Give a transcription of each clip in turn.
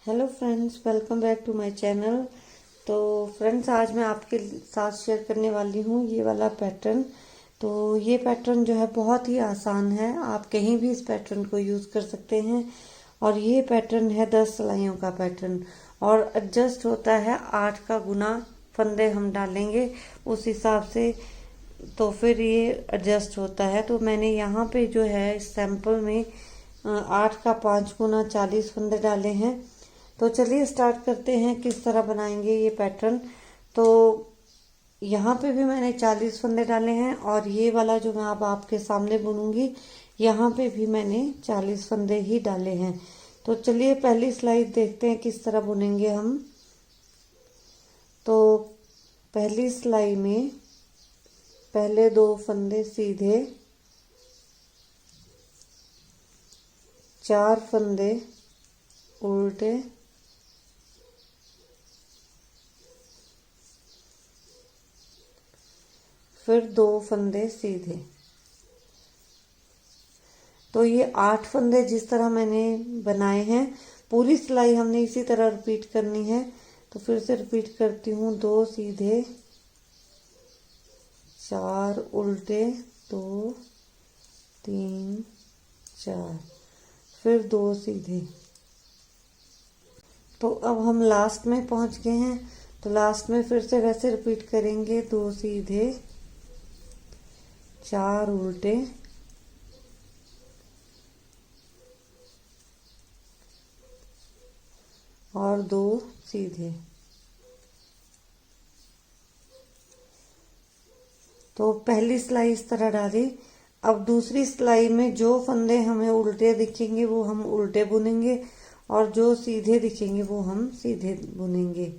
Hello friends, welcome back to my channel. तो friends, आज मैं आपके साथ शेयर करने वाली हूँ ये वाला पैटर्न। तो ये पैटर्न जो है बहुत ही आसान है, आप कहीं भी इस पैटर्न को यूज़ कर सकते हैं। और ये पैटर्न है 10 सिलाइयों का पैटर्न और एडजस्ट होता है 8 का गुना फंदे हम डालेंगे उस हिसाब से, तो फिर ये एडजस्ट होता है। तो मैंने यहाँ पे जो है सैंपल में 8 का 5 गुना 40 फंदे डाले हैं। तो चलिए स्टार्ट करते हैं किस तरह बनाएंगे ये पैटर्न। तो यहाँ पे भी मैंने 40 फंदे डाले हैं और ये वाला जो मैं अब आपके सामने बुनूंगी यहाँ पे भी मैंने 40 फंदे ही डाले हैं। तो चलिए पहली सिलाई देखते हैं किस तरह बुनेंगे हम। तो पहली सिलाई में पहले 2 फंदे सीधे, 4 फंदे उल्टे, फिर 2 फंदे सीधे। तो ये 8 फंदे जिस तरह मैंने बनाए हैं, पूरी सिलाई हमने इसी तरह रिपीट करनी है। तो फिर से रिपीट करती हूँ, 2 सीधे, 4 उल्टे, 2 3 4, फिर 2 सीधे। तो अब हम लास्ट में पहुंच गए हैं। तो लास्ट में फिर से वैसे रिपीट करेंगे, 2 सीधे, 4 उल्टे, और 2 सीधे। तो पहली सिलाई इस तरह डाली। अब दूसरी सिलाई में जो फंदे हमें उल्टे दिखेंगे वो हम उल्टे बुनेंगे और जो सीधे दिखेंगे वो हम सीधे बुनेंगे।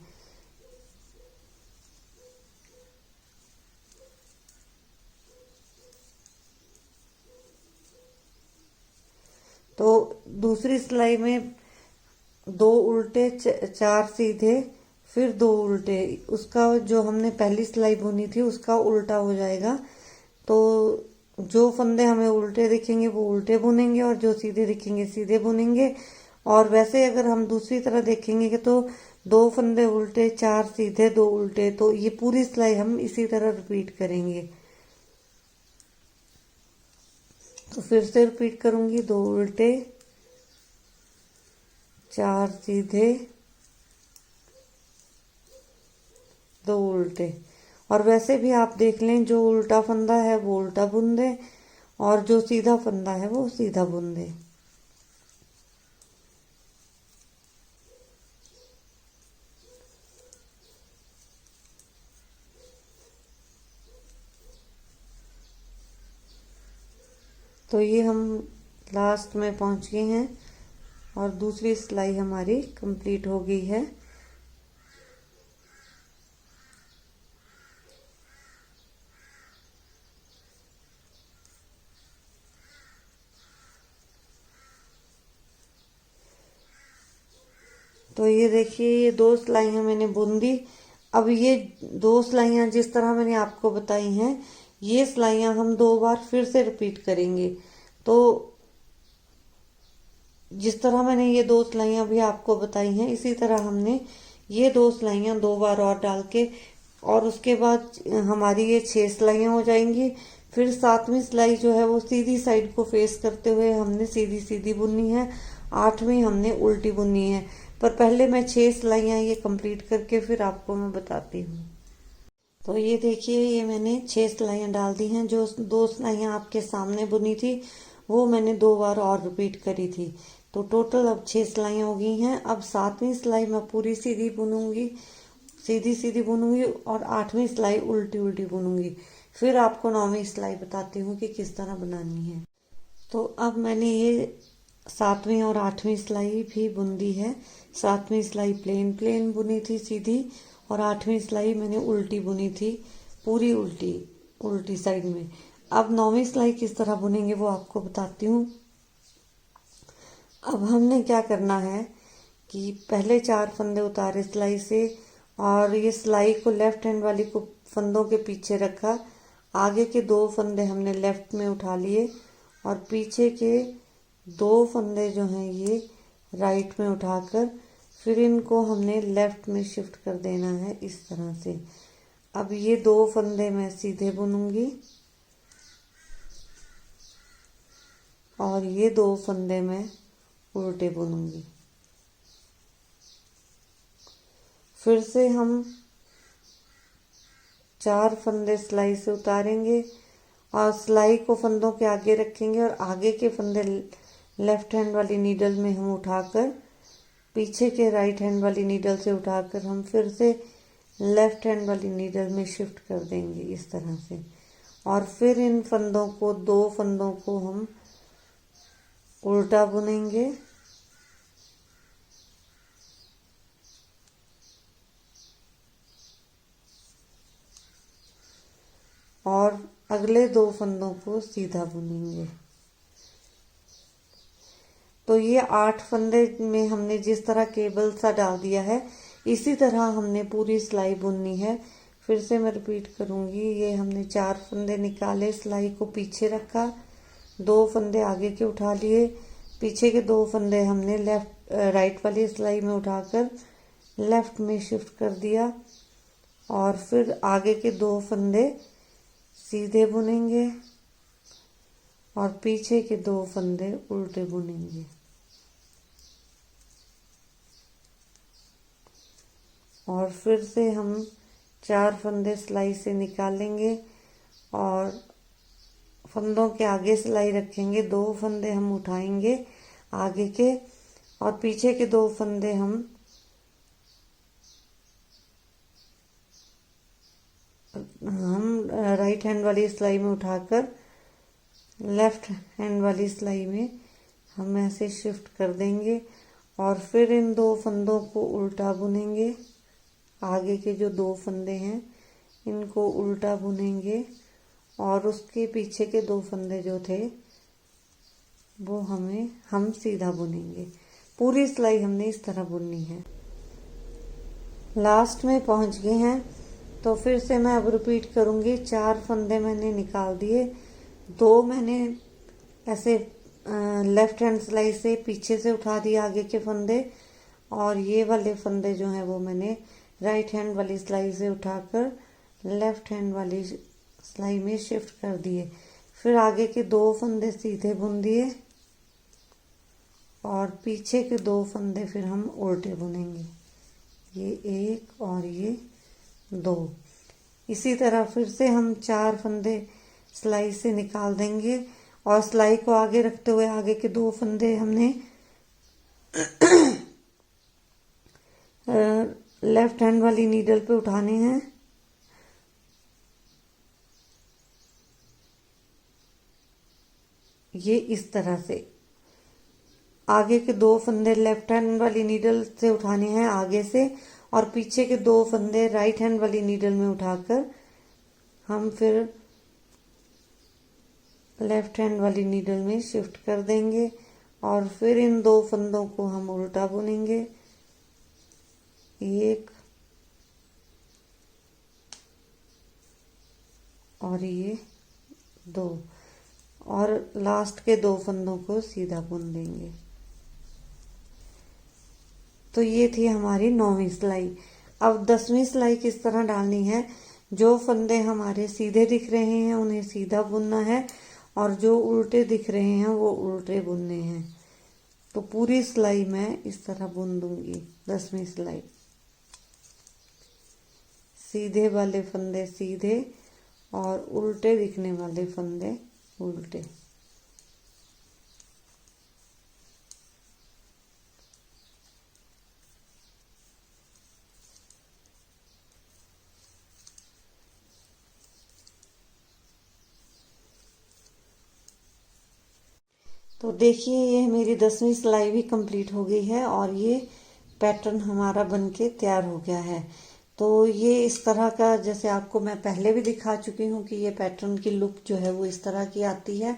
तो दूसरी सिलाई में 2 उल्टे, 4 सीधे, फिर 2 उल्टे, उसका जो हमने पहली सिलाई बुनी थी उसका उल्टा हो जाएगा। तो जो फंदे हमें उल्टे दिखेंगे वो उल्टे बुनेंगे और जो सीधे दिखेंगे सीधे बुनेंगे। और वैसे अगर हम दूसरी तरह देखेंगे तो 2 फंदे उल्टे, 4 सीधे, 2 उल्टे, तो ये पूरी सिलाई हम इसी तरह रिपीट करेंगे। तो फिर से रिपीट करूंगी, 2 उल्टे, 4 सीधे, 2 उल्टे। और वैसे भी आप देख लें, जो उल्टा फंदा है वो उल्टा बुन दे और जो सीधा फंदा है वो सीधा बुन दे। तो ये हम लास्ट में पहुंच गए हैं और दूसरी सिलाई हमारी कंप्लीट हो गई है। तो ये देखिए, ये 2 सिलाइयाँ मैंने बुन दी। अब ये 2 सिलाइयाँ जिस तरह मैंने आपको बताई हैं, ये सिलाइयाँ हम 2 बार फिर से रिपीट करेंगे। तो जिस तरह मैंने ये 2 सिलाइयाँ भी आपको बताई हैं, इसी तरह हमने ये 2 सिलाइयाँ 2 बार और डाल के, और उसके बाद हमारी ये 6 सिलाइयाँ हो जाएंगी। फिर 7वीं सिलाई जो है वो सीधी साइड को फेस करते हुए हमने सीधी सीधी बुननी है, 8वीं हमने उल्टी बुननी है। पर पहले मैं 6 सिलाइयाँ ये कंप्लीट करके फिर आपको मैं बताती हूँ। तो ये देखिए, ये मैंने 6 सिलाइयाँ डाल दी हैं। जो 2 सिलाइयाँ आपके सामने बुनी थी वो मैंने 2 बार और रिपीट करी थी। तो टोटल अब 6 सिलाइयाँ हो गई हैं। अब 7वीं सिलाई मैं पूरी सीधी बुनूंगी, सीधी सीधी बुनूंगी, और 8वीं सिलाई उल्टी उल्टी बुनूंगी। फिर आपको 9वीं सिलाई बताती हूँ कि किस तरह बनानी है। तो अब मैंने ये 7वीं और 8वीं सिलाई भी बुन दी है। 7वीं सिलाई प्लेन प्लेन बुनी थी सीधी, और 8वीं सिलाई मैंने उल्टी बुनी थी, पूरी उल्टी, उल्टी साइड में। अब 9वीं सिलाई किस तरह बुनेंगे वो आपको बताती हूँ। अब हमने क्या करना है कि पहले 4 फंदे उतारे सिलाई से, और ये सिलाई को लेफ्ट हैंड वाली को फंदों के पीछे रखा। आगे के 2 फंदे हमने लेफ्ट में उठा लिए और पीछे के 2 फंदे जो हैं ये राइट में उठाकर फिर इनको हमने लेफ्ट में शिफ्ट कर देना है इस तरह से। अब ये 2 फंदे मैं सीधे बुनूंगी और ये 2 फंदे मैं उल्टे बुनूंगी। फिर से हम 4 फंदे सिलाई से उतारेंगे और सिलाई को फंदों के आगे रखेंगे और आगे के फंदे लेफ्ट हैंड वाली नीडल में हम उठाकर पीछे के राइट हैंड वाली नीडल से उठाकर हम फिर से लेफ्ट हैंड वाली नीडल में शिफ्ट कर देंगे इस तरह से। और फिर इन फंदों को 2 फंदों को हम उल्टा बुनेंगे और अगले 2 फंदों को सीधा बुनेंगे। तो ये 8 फंदे में हमने जिस तरह केबल सा डाल दिया है इसी तरह हमने पूरी सिलाई बुननी है। फिर से मैं रिपीट करूंगी, ये हमने 4 फंदे निकाले, सिलाई को पीछे रखा, 2 फंदे आगे के उठा लिए, पीछे के 2 फंदे हमने राइट वाली सिलाई में उठाकर लेफ्ट में शिफ्ट कर दिया और फिर आगे के 2 फंदे सीधे बुनेंगे और पीछे के 2 फंदे उल्टे बुनेंगे। और फिर से हम 4 फंदे सिलाई से निकालेंगे और फंदों के आगे सिलाई रखेंगे, 2 फंदे हम उठाएंगे आगे के और पीछे के 2 फंदे हम राइट हैंड वाली सिलाई में उठाकर लेफ्ट हैंड वाली सिलाई में हम ऐसे शिफ्ट कर देंगे और फिर इन 2 फंदों को उल्टा बुनेंगे। आगे के जो 2 फंदे हैं इनको उल्टा बुनेंगे और उसके पीछे के 2 फंदे जो थे वो हम सीधा बुनेंगे। पूरी सिलाई हमने इस तरह बुननी है। लास्ट में पहुंच गए हैं तो फिर से मैं अब रिपीट करूंगी। 4 फंदे मैंने निकाल दिए, 2 मैंने ऐसे लेफ्ट हैंड सिलाई से पीछे से उठा दिए आगे के फंदे और ये वाले फंदे जो हैं वो मैंने राइट हैंड वाली सिलाई से उठाकर लेफ्ट हैंड वाली सिलाई में शिफ्ट कर दिए। फिर आगे के 2 फंदे सीधे बुन दिए और पीछे के 2 फंदे फिर हम उल्टे बुनेंगे, ये 1 और ये 2। इसी तरह फिर से हम 4 फंदे सिलाई से निकाल देंगे और सिलाई को आगे रखते हुए आगे के 2 फंदे हमने लेफ्ट हैंड वाली नीडल पे उठाने हैं ये इस तरह से। आगे के 2 फंदे लेफ्ट हैंड वाली नीडल से उठाने हैं आगे से और पीछे के 2 फंदे राइट हैंड वाली नीडल में उठाकर हम फिर लेफ्ट हैंड वाली नीडल में शिफ्ट कर देंगे और फिर इन 2 फंदों को हम उल्टा बुनेंगे, 1 और ये 2 और लास्ट के 2 फंदों को सीधा बुन देंगे। तो ये थी हमारी 9वीं सिलाई। अब 10वीं सिलाई किस तरह डालनी है, जो फंदे हमारे सीधे दिख रहे हैं उन्हें सीधा बुनना है और जो उल्टे दिख रहे हैं वो उल्टे बुनने हैं। तो पूरी सिलाई मैं इस तरह बुन दूंगी। 10वीं सिलाई, सीधे वाले फंदे सीधे और उल्टे दिखने वाले फंदे उल्टे। तो देखिए ये मेरी 10वीं सिलाई भी कंप्लीट हो गई है और ये पैटर्न हमारा बनके तैयार हो गया है। तो ये इस तरह का, जैसे आपको मैं पहले भी दिखा चुकी हूँ कि ये पैटर्न की लुक जो है वो इस तरह की आती है।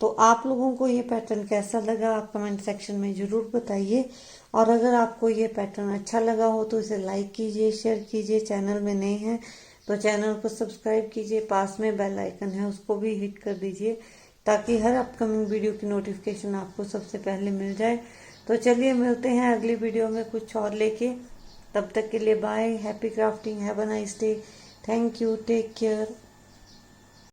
तो आप लोगों को ये पैटर्न कैसा लगा आप कमेंट सेक्शन में जरूर बताइए और अगर आपको ये पैटर्न अच्छा लगा हो तो इसे लाइक कीजिए, शेयर कीजिए। चैनल में नए हैं तो चैनल को सब्सक्राइब कीजिए, पास में बेल आइकन है उसको भी हिट कर दीजिए ताकि हर अपकमिंग वीडियो की नोटिफिकेशन आपको सबसे पहले मिल जाए। तो चलिए मिलते हैं अगली वीडियो में कुछ और लेके। तब तक के लिए bye, happy crafting, have a nice day, thank you, take care.